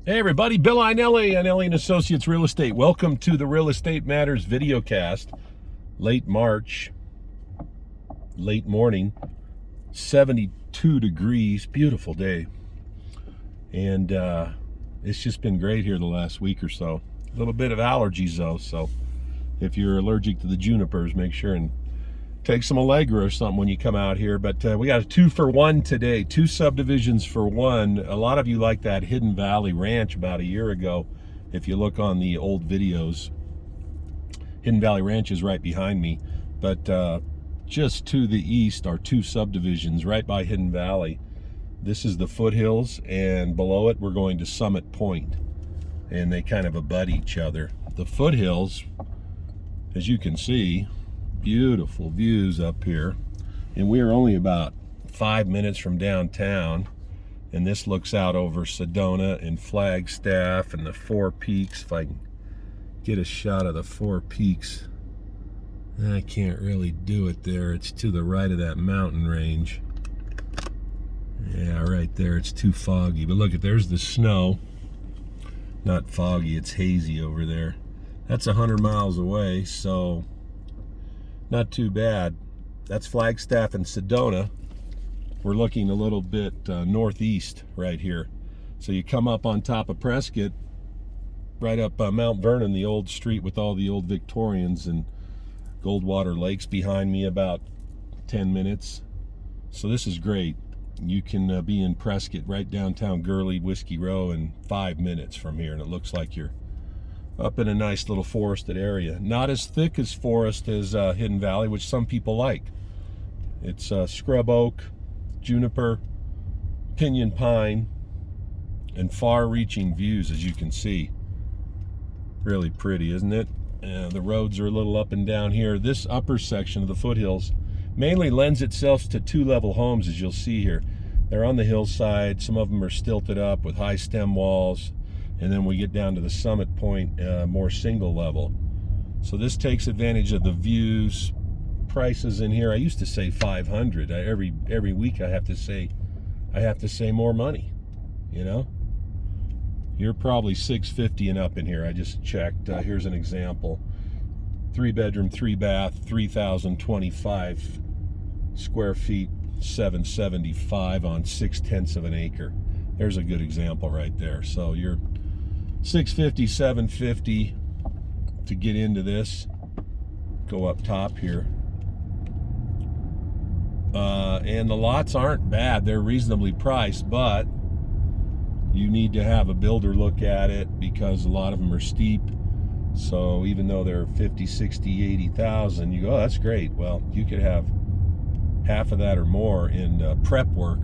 Hey everybody, Bill Einelli, Einelli & Associates Real Estate. Welcome to the Real Estate Matters videocast. Late March, late morning, 72 degrees, beautiful day. And it's just been great here the last week or so. A little bit of allergies though, so if you're allergic to the junipers, make sure and take some Allegra or something when you come out here. But we got a 2-for-1 today, 2 subdivisions for one. A lot of you like that Hidden Valley Ranch about a year ago. If you look on the old videos, Hidden Valley Ranch is right behind me. But just to the east are 2 subdivisions right by Hidden Valley. This is the Foothills, and below it we're going to Summitt Point. And they kind of abut each other. The Foothills, as you can see, beautiful views up here, and we are only about 5 minutes from downtown, and this looks out over Sedona and Flagstaff and the Four Peaks. If I can get a shot of the Four Peaks, I can't really do it there. It's to the right of that mountain range. Yeah, right there. It's too foggy, but look, there's the snow. Not foggy, it's hazy over there. That's 100 miles away, so not too bad. That's Flagstaff and Sedona. We're looking a little bit northeast right here. So you come up on top of Prescott, right up Mount Vernon, the old street with all the old Victorians, and Goldwater Lake's behind me about 10 minutes. So this is great. You can be in Prescott, right downtown Gurley, Whiskey Row, in 5 minutes from here, and it looks like you're up in a nice little forested area. Not as thick as forest as Hidden Valley, which some people like. It's scrub oak, juniper, pinyon pine, and far-reaching views, as you can see. Really pretty, isn't it? The roads are a little up and down here. This upper section of the Foothills mainly lends itself to 2-level homes, as you'll see here. They're on the hillside. Some of them are stilted up with high stem walls. And then we get down to the Summitt Point, more single level. So this takes advantage of the views. Prices in here, I used to say 500. Every week I have to say more money. You know, you're probably 650 and up in here. I just checked. Here's an example: 3-bedroom, 3-bath, 3,025 square feet, 775 on 6/10 of an acre. There's a good example right there. So you're 650, 750 to get into this. Go up top here. And the lots aren't bad. They're reasonably priced, but you need to have a builder look at it because a lot of them are steep. So even though they're 50, 60, 80,000, you go, oh, that's great. Well, you could have half of that or more in prep work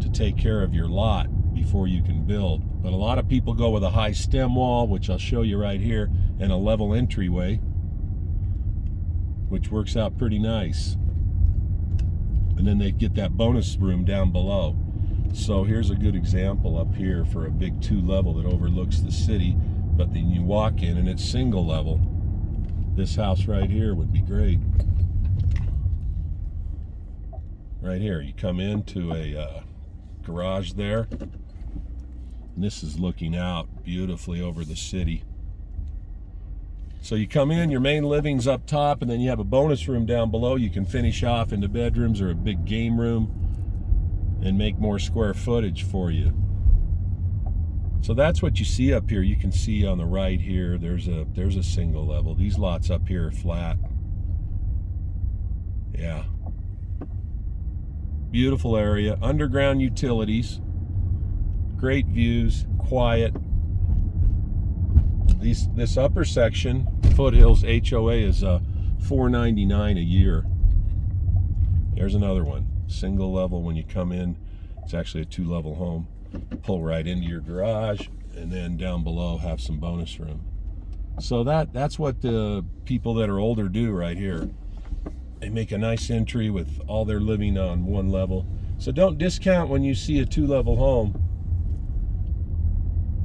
to take care of your lot before you can build. But a lot of people go with a high stem wall, which I'll show you right here, and a level entryway, which works out pretty nice. And then they get that bonus room down below. So here's a good example up here for a big 2-level that overlooks the city, but then you walk in and it's single level. This house right here would be great. Right here, you come into a garage there, and this is looking out beautifully over the city. So you come in, your main living's up top, and then you have a bonus room down below. You can finish off into bedrooms or a big game room and make more square footage for you. So that's what you see up here. You can see on the right here, there's a single level. These lots up here are flat. Yeah. Beautiful area, underground utilities, great views, quiet. This upper section, Foothills HOA, is $499 a year. There's another one, single level. When you come in, it's actually a 2-level home. Pull right into your garage, and then down below have some bonus room. So that's what the people that are older do right here. They make a nice entry with all their living on one level. So don't discount when you see a 2-level home,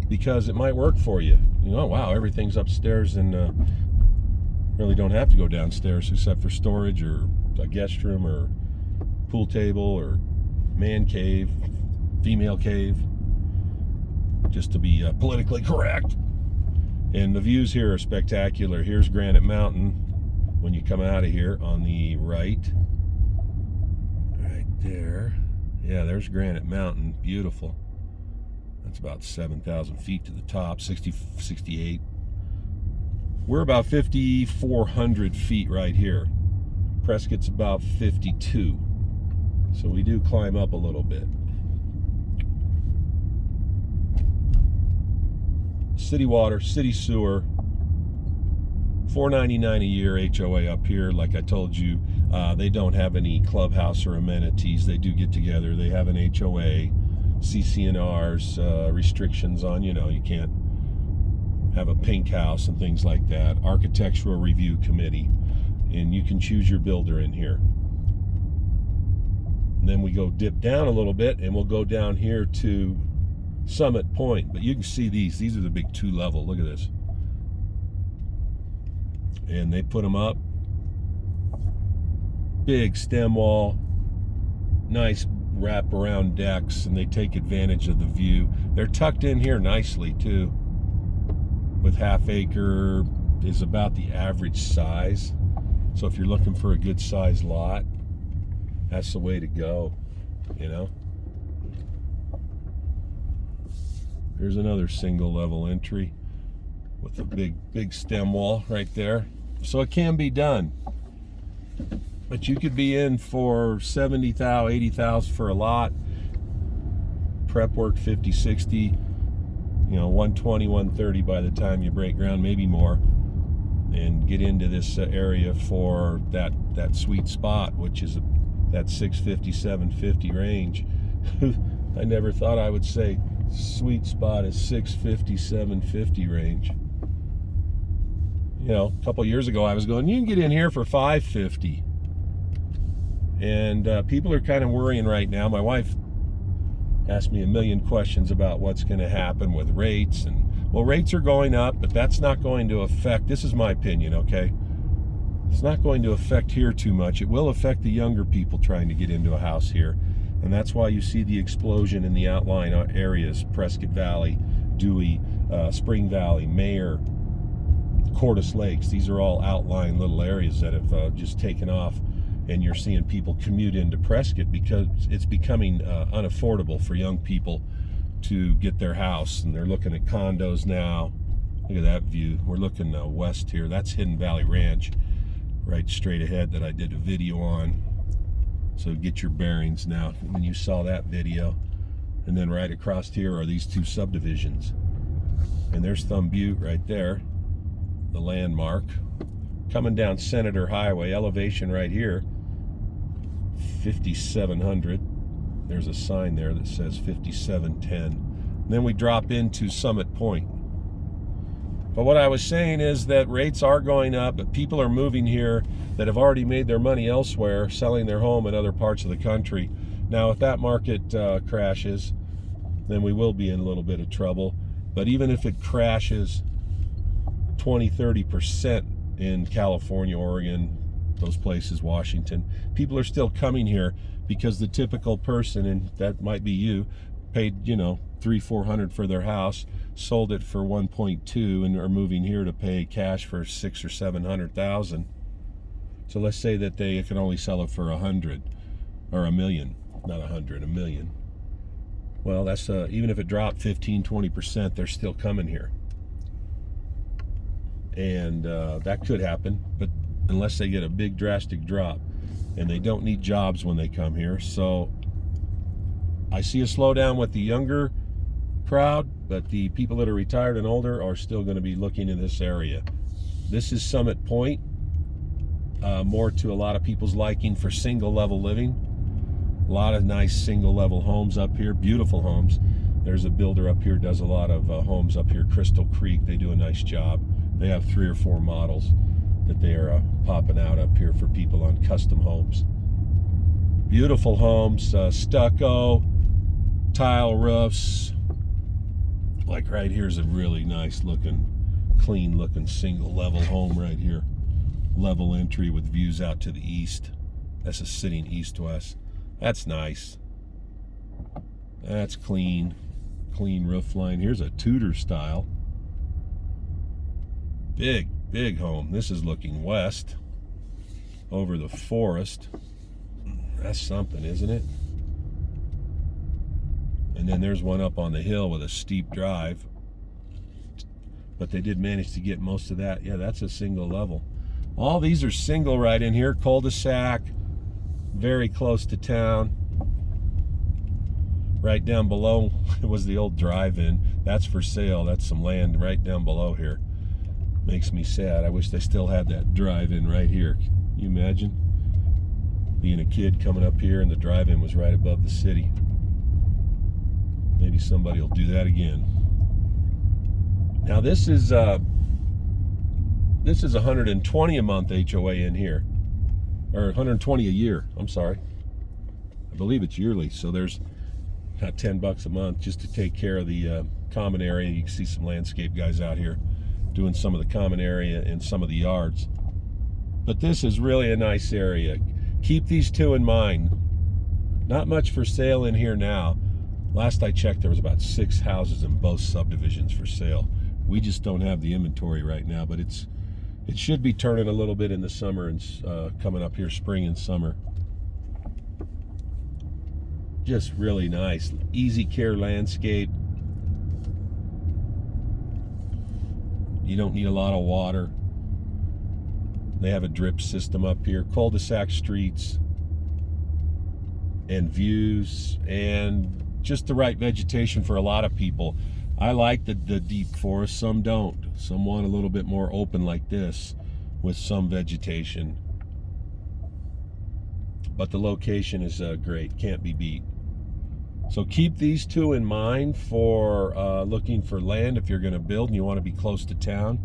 because it might work for you. You know, wow, everything's upstairs, and really don't have to go downstairs except for storage or a guest room or pool table or man cave, female cave. just to be politically correct. And the views here are spectacular. Here's Granite Mountain when you come out of here on the right there. Yeah, there's Granite Mountain. Beautiful. That's about 7,000 feet to the top, 68. We're about 5,400 feet right here. Prescott's about 52. So we do climb up a little bit. City water, city sewer, $4.99 a year HOA up here. Like I told you, they don't have any clubhouse or amenities. They do get together. They have an HOA, CCNRs, restrictions on, you can't have a pink house and things like that. Architectural Review Committee, and you can choose your builder in here. And then we go dip down a little bit, and we'll go down here to Summitt Point. But you can see these are the big 2-level. Look at this. And they put them up. Big stem wall, nice wrap-around decks, and they take advantage of the view. They're tucked in here nicely too, with half-acre is about the average size. So if you're looking for a good size lot, that's the way to go, Here's another single level entry with a big stem wall right there. So it can be done. But you could be in for $70,000, $80,000 for a lot. Prep work 50, 60, 120, 130 by the time you break ground, maybe more. And get into this area for that sweet spot, which is that 650, 750 range. I never thought I would say sweet spot is 650, 750 range. A couple years ago I was going, you can get in here for 550. And people are kind of worrying right now. My wife asked me a million questions about what's going to happen with rates. And well, rates are going up, but that's not going to affect, this is my opinion, okay? It's not going to affect here too much. It will affect the younger people trying to get into a house here. And that's why you see the explosion in the outlying areas, Prescott Valley, Dewey, Spring Valley, Mayer, Cordes Lakes. These are all outlying little areas that have just taken off. And you're seeing people commute into Prescott because it's becoming unaffordable for young people to get their house. And they're looking at condos now. Look at that view. We're looking west here. That's Hidden Valley Ranch, right straight ahead, that I did a video on. So get your bearings now when you saw that video. And then right across here are these two subdivisions. And there's Thumb Butte right there, the landmark. Coming down Senator Highway, elevation right here, 5,700. There's a sign there that says 5,710. Then we drop into Summitt Point. But what I was saying is that rates are going up, but people are moving here that have already made their money elsewhere, selling their home in other parts of the country. Now, if that market crashes, then we will be in a little bit of trouble. But even if it crashes 20, 30% in California, Oregon, those places, Washington, people are still coming here because the typical person, and that might be you, paid, $300-400 for their house, sold it for 1.2, and are moving here to pay cash for $600,000 or $700,000. So let's say that they can only sell it for $100 or $1 million, not $100, $1 million. Well, that's even if it dropped 15-20%, they're still coming here. And that could happen, but unless they get a big drastic drop, and they don't need jobs when they come here. So I see a slowdown with the younger crowd, but the people that are retired and older are still going to be looking in this area. This is Summitt Point, more to a lot of people's liking for single level living. A lot of nice single level homes up here, beautiful homes. There's a builder up here, does a lot of homes up here, Crystal Creek. They do a nice job. They have 3 or 4 models that they are popping out up here for people on custom homes. Beautiful homes, stucco, tile roofs. Like right here's a really nice looking, clean looking single level home right here. Level entry with views out to the east. That's a sitting east-west. That's nice. That's clean. clean roof line. Here's a Tudor style. Big home. This is looking west over the forest. That's something, isn't it? And then there's one up on the hill with a steep drive. But they did manage to get most of that. Yeah, that's a single level. All these are single right in here. Cul-de-sac, very close to town. Right down below was the old drive-in. That's for sale. That's some land right down below here. Makes me sad. I wish they still had that drive-in right here. Can you imagine being a kid coming up here and the drive-in was right above the city? Maybe somebody will do that again. Now this is $120 a month HOA in here, or $120 a year. I'm sorry. I believe it's yearly. So there's about $10 a month just to take care of the common area. You can see some landscape guys out here doing some of the common area and some of the yards. But this is really a nice area. Keep these two in mind. Not much for sale in here now. Last I checked, there was about 6 houses in both subdivisions for sale. We just don't have the inventory right now, but it should be turning a little bit in the summer and coming up here spring and summer. Just really nice. Easy care landscape. You don't need a lot of water. They have a drip system up here. Cul-de-sac streets and views and just the right vegetation for a lot of people. I like the deep forest. Some don't. Some want a little bit more open like this with some vegetation. But the location is great. Can't be beat. So keep these two in mind for looking for land if you're going to build and you want to be close to town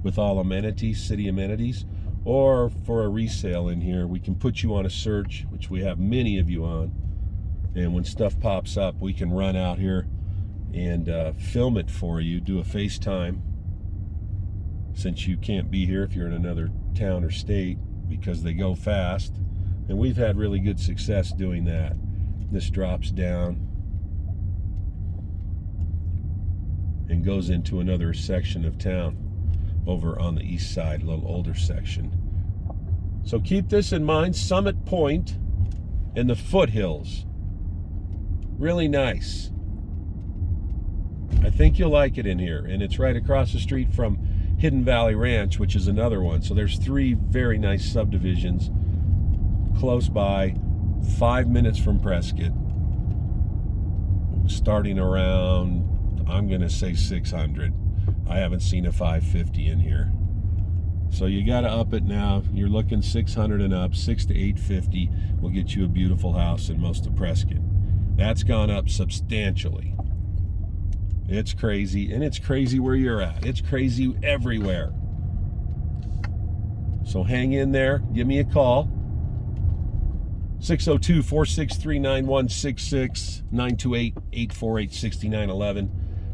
with all amenities, city amenities, or for a resale in here. We can put you on a search, which we have many of you on. And when stuff pops up, we can run out here and film it for you, do a FaceTime, since you can't be here if you're in another town or state because they go fast. And we've had really good success doing that. This drops down and goes into another section of town over on the east side, a little older section. So keep this in mind. Summitt Point and the Foothills. Really nice. I think you'll like it in here. And it's right across the street from Hidden Valley Ranch, which is another one. So there's 3 very nice subdivisions close by, 5 minutes from Prescott, starting around, I'm going to say 600. I haven't seen a 550 in here. So you got to up it now. You're looking 600 and up. 6 to 850 will get you a beautiful house in most of Prescott. That's gone up substantially. It's crazy, and it's crazy where you're at. It's crazy everywhere. So hang in there. Give me a call. 602-463-9166, 928-848-6911.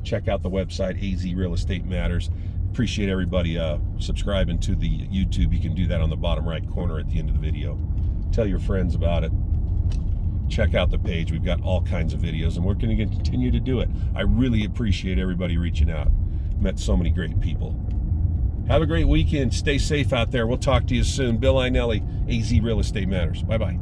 Check out the website, AZ Real Estate Matters. Appreciate everybody subscribing to the YouTube. You can do that on the bottom right corner at the end of the video. Tell your friends about it. Check out the page. We've got all kinds of videos, and we're going to continue to do it. I really appreciate everybody reaching out. Met so many great people. Have a great weekend. Stay safe out there. We'll talk to you soon. Bill Einelli, AZ Real Estate Matters. Bye-bye.